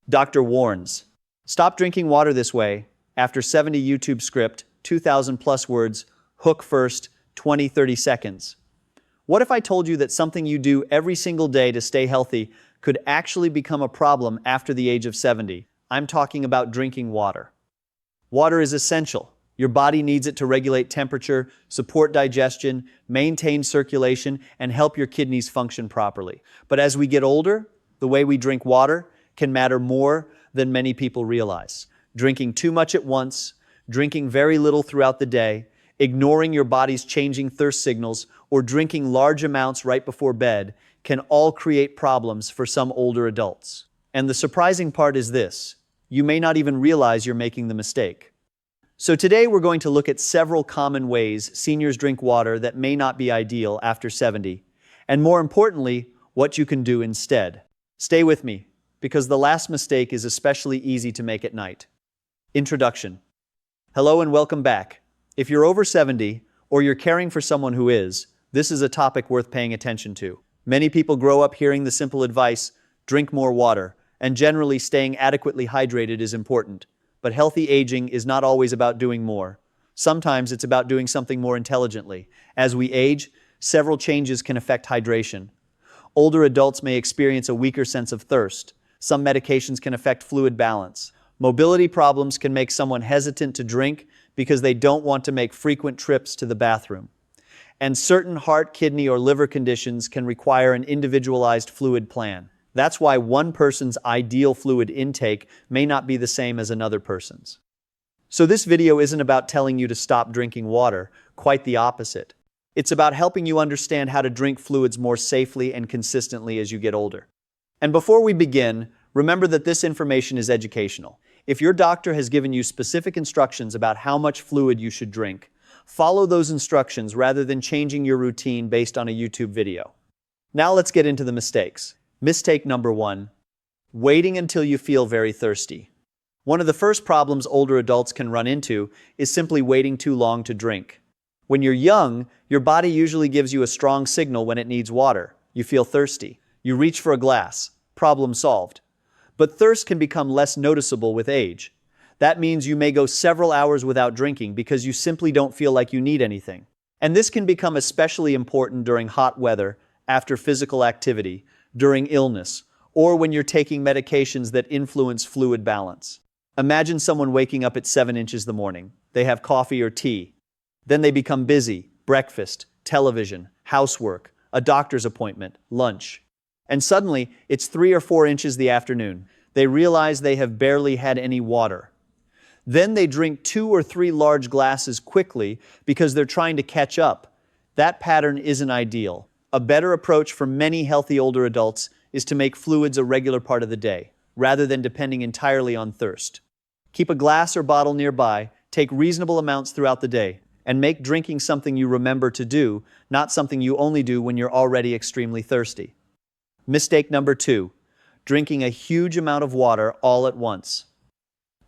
Doctor warns. Stop drinking water this way. After 70 YouTube script, 2,000 plus words, hook first, 20-30 seconds. What if I told you that something you do every single day to stay healthy could actually become a problem after the age of 70? I'm talking about drinking water. Water is essential. Your body needs it to regulate temperature, support digestion, maintain circulation, and help your kidneys function properly. But as we get older, the way we drink water can matter more than many people realize. Drinking too much at once, drinking very little throughout the day, ignoring your body's changing thirst signals, or drinking large amounts right before bed can all create problems for some older adults. And the surprising part is this: you may not even realize you're making the mistake. So today we're going to look at several common ways seniors drink water that may not be ideal after 70, and more importantly, what you can do instead. Stay with me, because the last mistake is especially easy to make at night. Introduction. Hello and welcome back. If you're over 70, or you're caring for someone who is, this is a topic worth paying attention to. Many people grow up hearing the simple advice, drink more water, and generally staying adequately hydrated is important. But healthy aging is not always about doing more. Sometimes it's about doing something more intelligently. As we age, several changes can affect hydration. Older adults may experience a weaker sense of thirst. Some medications can affect fluid balance. Mobility problems can make someone hesitant to drink because they don't want to make frequent trips to the bathroom. And certain heart, kidney, or liver conditions can require an individualized fluid plan. That's why one person's ideal fluid intake may not be the same as another person's. So this video isn't about telling you to stop drinking water, quite the opposite. It's about helping you understand how to drink fluids more safely and consistently as you get older. And before we begin, remember that this information is educational. If your doctor has given you specific instructions about how much fluid you should drink, follow those instructions rather than changing your routine based on a YouTube video. Now let's get into the mistakes. Mistake number 1, waiting until you feel very thirsty. One of the first problems older adults can run into is simply waiting too long to drink. When you're young, your body usually gives you a strong signal when it needs water. You feel thirsty. You reach for a glass. Problem solved. But thirst can become less noticeable with age. That means you may go several hours without drinking because you simply don't feel like you need anything. And this can become especially important during hot weather, after physical activity, during illness, or when you're taking medications that influence fluid balance. Imagine someone waking up at 7 inches in the morning. They have coffee or tea. Then they become busy, breakfast, television, housework, a doctor's appointment, lunch. And suddenly, it's 3 or 4 inches the afternoon. They realize they have barely had any water. Then they drink 2 or 3 large glasses quickly because they're trying to catch up. That pattern isn't ideal. A better approach for many healthy older adults is to make fluids a regular part of the day, rather than depending entirely on thirst. Keep a glass or bottle nearby, take reasonable amounts throughout the day, and make drinking something you remember to do, not something you only do when you're already extremely thirsty. Mistake number 2, drinking a huge amount of water all at once.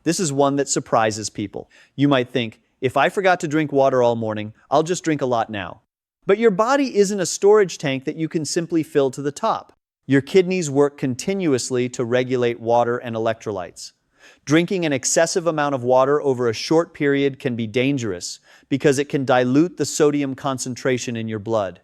This is one that surprises people. You might think, if I forgot to drink water all morning, I'll just drink a lot now. But your body isn't a storage tank that you can simply fill to the top. Your kidneys work continuously to regulate water and electrolytes. Drinking an excessive amount of water over a short period can be dangerous because it can dilute the sodium concentration in your blood.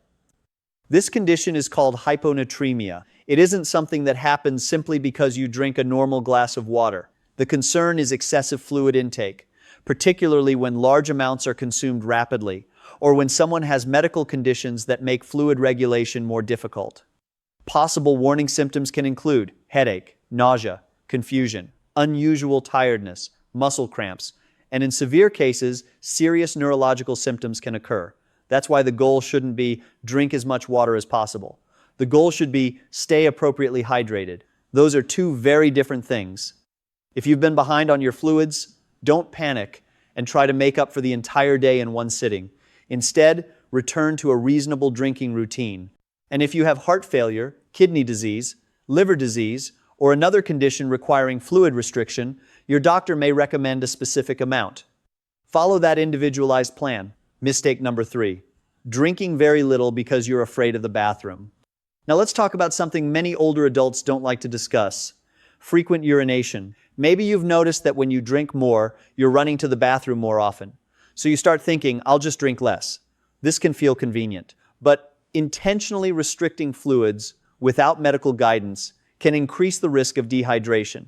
This condition is called hyponatremia. It isn't something that happens simply because you drink a normal glass of water. The concern is excessive fluid intake, particularly when large amounts are consumed rapidly, or when someone has medical conditions that make fluid regulation more difficult. Possible warning symptoms can include headache, nausea, confusion, unusual tiredness, muscle cramps, and in severe cases, serious neurological symptoms can occur. That's why the goal shouldn't be drink as much water as possible. The goal should be stay appropriately hydrated. Those are two very different things. If you've been behind on your fluids, don't panic and try to make up for the entire day in one sitting. Instead, return to a reasonable drinking routine. And if you have heart failure, kidney disease, liver disease, or another condition requiring fluid restriction, your doctor may recommend a specific amount. Follow that individualized plan. Mistake number 3, drinking very little because you're afraid of the bathroom. Now let's talk about something many older adults don't like to discuss: frequent urination. Maybe you've noticed that when you drink more, you're running to the bathroom more often. So you start thinking, I'll just drink less. This can feel convenient, but intentionally restricting fluids without medical guidance can increase the risk of dehydration.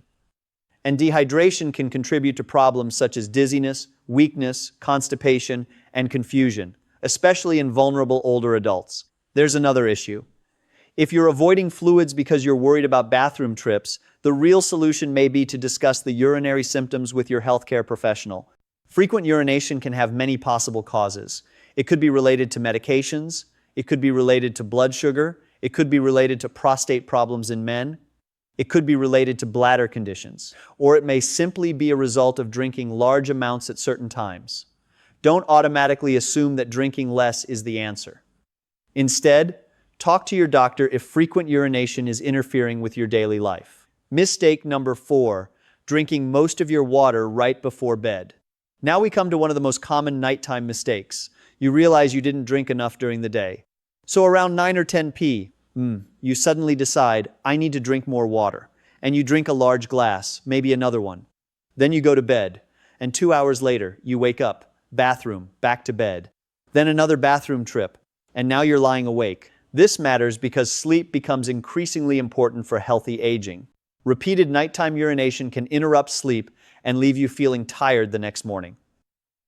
And dehydration can contribute to problems such as dizziness, weakness, constipation, and confusion, especially in vulnerable older adults. There's another issue. If you're avoiding fluids because you're worried about bathroom trips, the real solution may be to discuss the urinary symptoms with your healthcare professional. Frequent urination can have many possible causes. It could be related to medications, it could be related to blood sugar, it could be related to prostate problems in men, it could be related to bladder conditions, or it may simply be a result of drinking large amounts at certain times. Don't automatically assume that drinking less is the answer. Instead, talk to your doctor if frequent urination is interfering with your daily life. Mistake number 4, drinking most of your water right before bed. Now we come to one of the most common nighttime mistakes. You realize you didn't drink enough during the day. So around 9 or 10 p.m., you suddenly decide, I need to drink more water. And you drink a large glass, maybe another one. Then you go to bed, and 2 hours later, you wake up, bathroom, back to bed. Then another bathroom trip, and now you're lying awake. This matters because sleep becomes increasingly important for healthy aging. Repeated nighttime urination can interrupt sleep and leave you feeling tired the next morning.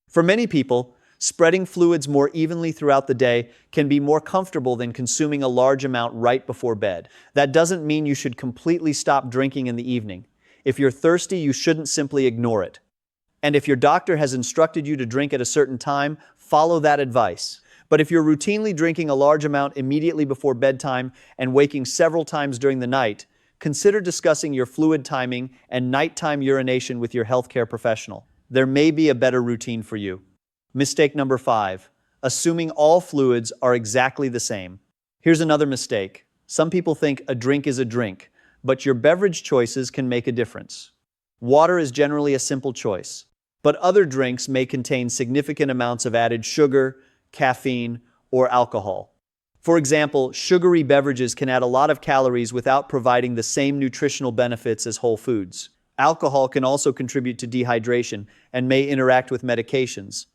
For many people, spreading fluids more evenly throughout the day can be more comfortable than consuming a large amount right before bed. That doesn't mean you should completely stop drinking in the evening. If you're thirsty, you shouldn't simply ignore it. And if your doctor has instructed you to drink at a certain time, follow that advice. But if you're routinely drinking a large amount immediately before bedtime and waking several times during the night, consider discussing your fluid timing and nighttime urination with your healthcare professional. There may be a better routine for you. Mistake number 5, assuming all fluids are exactly the same. Here's another mistake. Some people think a drink is a drink, but your beverage choices can make a difference. Water is generally a simple choice, but other drinks may contain significant amounts of added sugar, caffeine, or alcohol. For example, sugary beverages can add a lot of calories without providing the same nutritional benefits as whole foods. Alcohol can also contribute to dehydration and may interact with medications.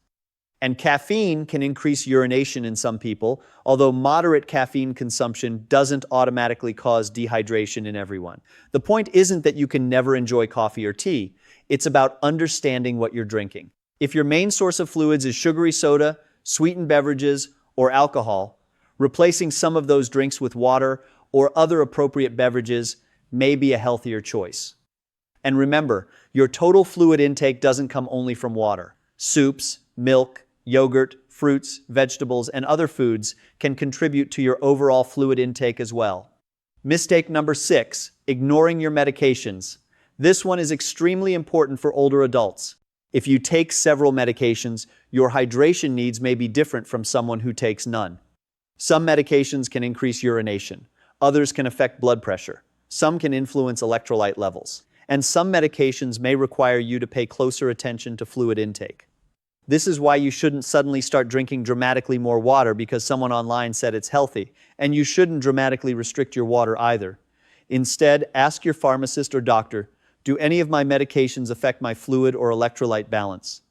And caffeine can increase urination in some people, although moderate caffeine consumption doesn't automatically cause dehydration in everyone. The point isn't that you can never enjoy coffee or tea. It's about understanding what you're drinking. If your main source of fluids is sugary soda, sweetened beverages, or alcohol, replacing some of those drinks with water or other appropriate beverages may be a healthier choice. And remember, your total fluid intake doesn't come only from water. Soups, milk, yogurt, fruits, vegetables, and other foods can contribute to your overall fluid intake as well. Mistake number 6, ignoring your medications. This one is extremely important for older adults. If you take several medications, your hydration needs may be different from someone who takes none. Some medications can increase urination, others can affect blood pressure, some can influence electrolyte levels, and some medications may require you to pay closer attention to fluid intake. This is why you shouldn't suddenly start drinking dramatically more water because someone online said it's healthy, and you shouldn't dramatically restrict your water either. Instead, ask your pharmacist or doctor, do any of my medications affect my fluid or electrolyte balance?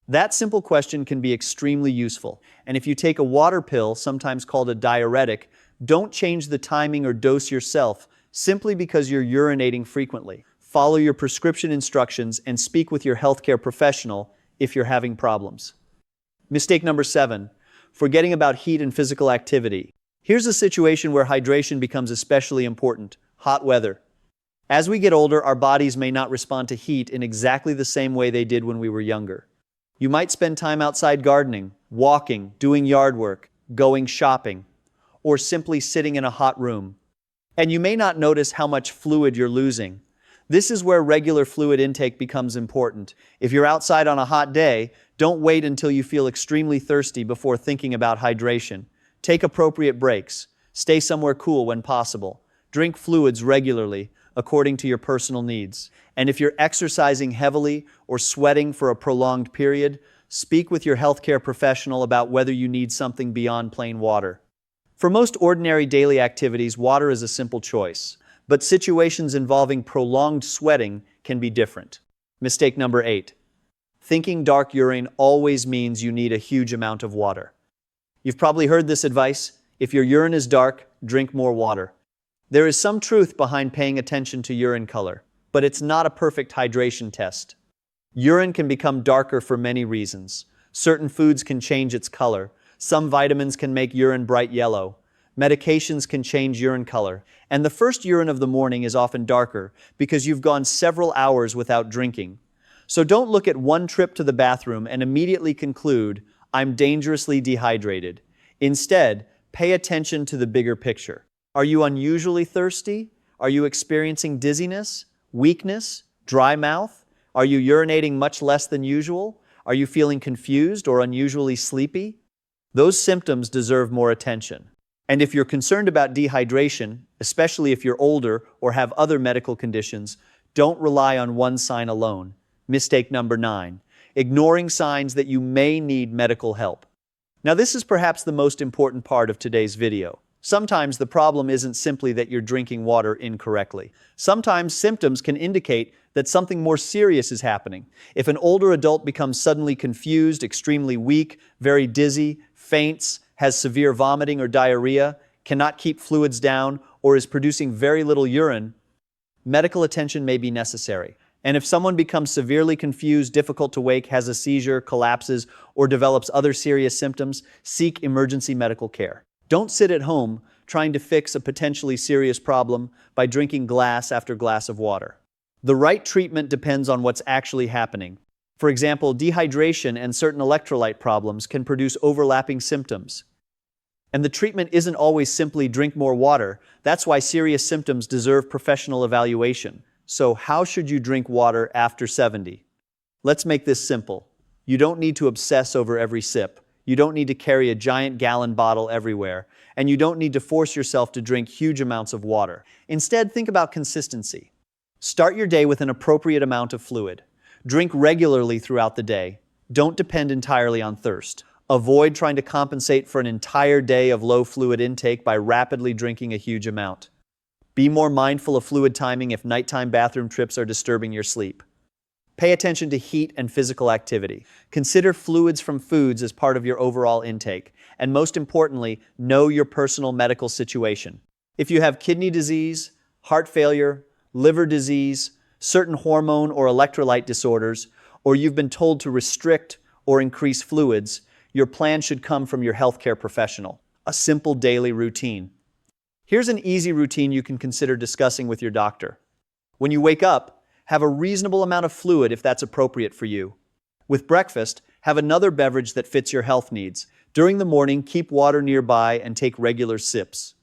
That simple question can be extremely useful, and if you take a water pill, sometimes called a diuretic, don't change the timing or dose yourself simply because you're urinating frequently. Follow your prescription instructions and speak with your healthcare professional if you're having problems. Mistake number 7, forgetting about heat and physical activity. Here's a situation where hydration becomes especially important: hot weather. As we get older, our bodies may not respond to heat in exactly the same way they did when we were younger. You might spend time outside gardening, walking, doing yard work, going shopping, or simply sitting in a hot room. And you may not notice how much fluid you're losing. This is where regular fluid intake becomes important. If you're outside on a hot day, don't wait until you feel extremely thirsty before thinking about hydration. Take appropriate breaks. Stay somewhere cool when possible. Drink fluids regularly, according to your personal needs. And if you're exercising heavily or sweating for a prolonged period, speak with your healthcare professional about whether you need something beyond plain water. For most ordinary daily activities, water is a simple choice. but situations involving prolonged sweating can be different. Mistake number 8. Thinking dark urine always means you need a huge amount of water. You've probably heard this advice: if your urine is dark, drink more water. There is some truth behind paying attention to urine color, but it's not a perfect hydration test. Urine can become darker for many reasons. Certain foods can change its color. Some vitamins can make urine bright yellow. Medications can change urine color. And the first urine of the morning is often darker because you've gone several hours without drinking. So don't look at one trip to the bathroom and immediately conclude, "I'm dangerously dehydrated." Instead, pay attention to the bigger picture. Are you unusually thirsty? Are you experiencing dizziness, weakness, dry mouth? Are you urinating much less than usual? Are you feeling confused or unusually sleepy? Those symptoms deserve more attention. And if you're concerned about dehydration, especially if you're older or have other medical conditions, don't rely on one sign alone. Mistake number 9. Ignoring signs that you may need medical help. Now, this is perhaps the most important part of today's video. Sometimes the problem isn't simply that you're drinking water incorrectly. Sometimes symptoms can indicate that something more serious is happening. If an older adult becomes suddenly confused, extremely weak, very dizzy, faints, has severe vomiting or diarrhea, cannot keep fluids down, or is producing very little urine, medical attention may be necessary. And if someone becomes severely confused, difficult to wake, has a seizure, collapses, or develops other serious symptoms, seek emergency medical care. Don't sit at home trying to fix a potentially serious problem by drinking glass after glass of water. The right treatment depends on what's actually happening. For example, dehydration and certain electrolyte problems can produce overlapping symptoms. And the treatment isn't always simply drink more water. That's why serious symptoms deserve professional evaluation. So how should you drink water after 70? Let's make this simple. You don't need to obsess over every sip. You don't need to carry a giant gallon bottle everywhere. And you don't need to force yourself to drink huge amounts of water. Instead, think about consistency. Start your day with an appropriate amount of fluid. Drink regularly throughout the day. Don't depend entirely on thirst. Avoid trying to compensate for an entire day of low fluid intake by rapidly drinking a huge amount. Be more mindful of fluid timing if nighttime bathroom trips are disturbing your sleep. Pay attention to heat and physical activity. Consider fluids from foods as part of your overall intake. And most importantly, know your personal medical situation. If you have kidney disease, heart failure, liver disease, certain hormone or electrolyte disorders, or you've been told to restrict or increase fluids, your plan should come from your healthcare professional. A simple daily routine. Here's an easy routine you can consider discussing with your doctor. When you wake up, have a reasonable amount of fluid if that's appropriate for you. With breakfast, have another beverage that fits your health needs. During the morning, keep water nearby and take regular sips.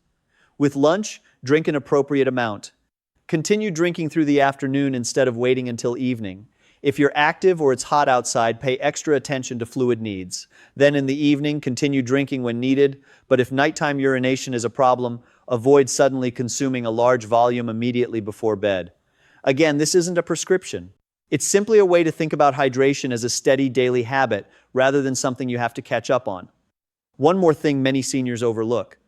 With lunch, drink an appropriate amount. Continue drinking through the afternoon instead of waiting until evening. If you're active or it's hot outside, pay extra attention to fluid needs. Then in the evening, continue drinking when needed, but if nighttime urination is a problem, avoid suddenly consuming a large volume immediately before bed. Again, this isn't a prescription. It's simply a way to think about hydration as a steady daily habit rather than something you have to catch up on. One more thing many seniors overlook.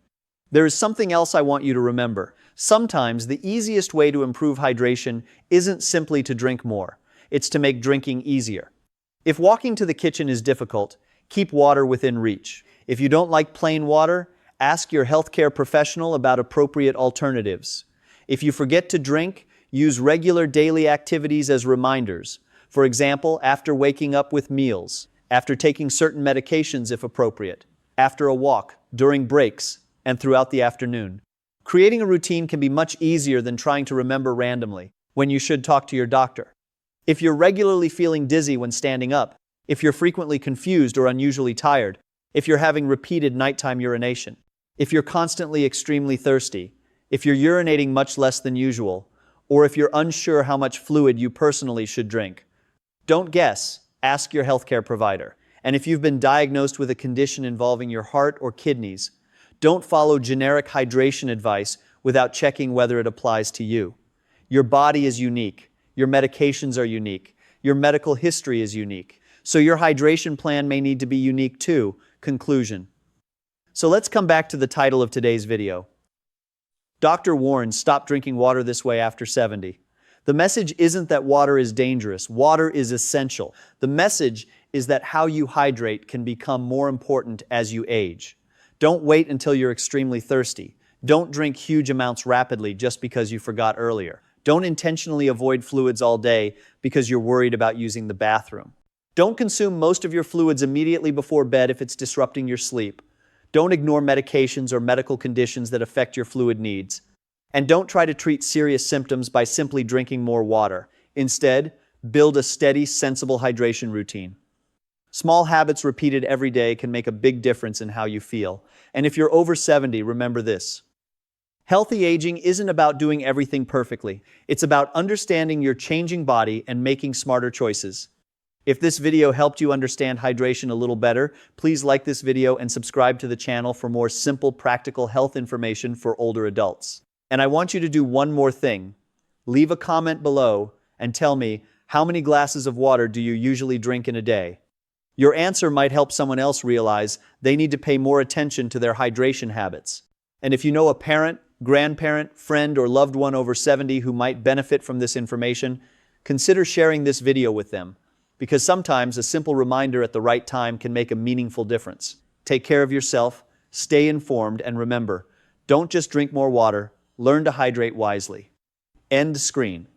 There is something else I want you to remember. Sometimes the easiest way to improve hydration isn't simply to drink more. It's to make drinking easier. If walking to the kitchen is difficult, keep water within reach. If you don't like plain water, ask your healthcare professional about appropriate alternatives. If you forget to drink, use regular daily activities as reminders. For example, after waking up with meals, after taking certain medications if appropriate, after a walk, during breaks, and throughout the afternoon. Creating a routine can be much easier than trying to remember randomly when you should talk to your doctor. If you're regularly feeling dizzy when standing up, if you're frequently confused or unusually tired, if you're having repeated nighttime urination, if you're constantly extremely thirsty, if you're urinating much less than usual, or if you're unsure how much fluid you personally should drink, don't guess, ask your healthcare provider. And if you've been diagnosed with a condition involving your heart or kidneys, don't follow generic hydration advice without checking whether it applies to you. Your body is unique. Your medications are unique. Your medical history is unique. So your hydration plan may need to be unique too. Conclusion. So let's come back to the title of today's video. Doctor warns, stop drinking water this way after 70. The message isn't that water is dangerous. Water is essential. The message is that how you hydrate can become more important as you age. Don't wait until you're extremely thirsty. Don't drink huge amounts rapidly just because you forgot earlier. Don't intentionally avoid fluids all day because you're worried about using the bathroom. Don't consume most of your fluids immediately before bed if it's disrupting your sleep. Don't ignore medications or medical conditions that affect your fluid needs. And don't try to treat serious symptoms by simply drinking more water. Instead, build a steady, sensible hydration routine. Small habits repeated every day can make a big difference in how you feel. And if you're over 70, remember this. Healthy aging isn't about doing everything perfectly. It's about understanding your changing body and making smarter choices. If this video helped you understand hydration a little better, please like this video and subscribe to the channel for more simple, practical health information for older adults. And I want you to do one more thing. Leave a comment below and tell me, how many glasses of water do you usually drink in a day? Your answer might help someone else realize they need to pay more attention to their hydration habits. And if you know a parent, grandparent, friend, or loved one over 70 who might benefit from this information, consider sharing this video with them, because sometimes a simple reminder at the right time can make a meaningful difference. Take care of yourself, stay informed, and remember, don't just drink more water, learn to hydrate wisely. End screen.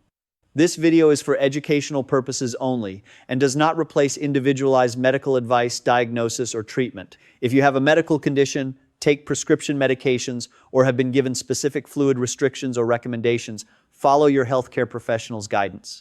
This video is for educational purposes only and does not replace individualized medical advice, diagnosis, or treatment. If you have a medical condition, take prescription medications, or have been given specific fluid restrictions or recommendations, follow your healthcare professional's guidance.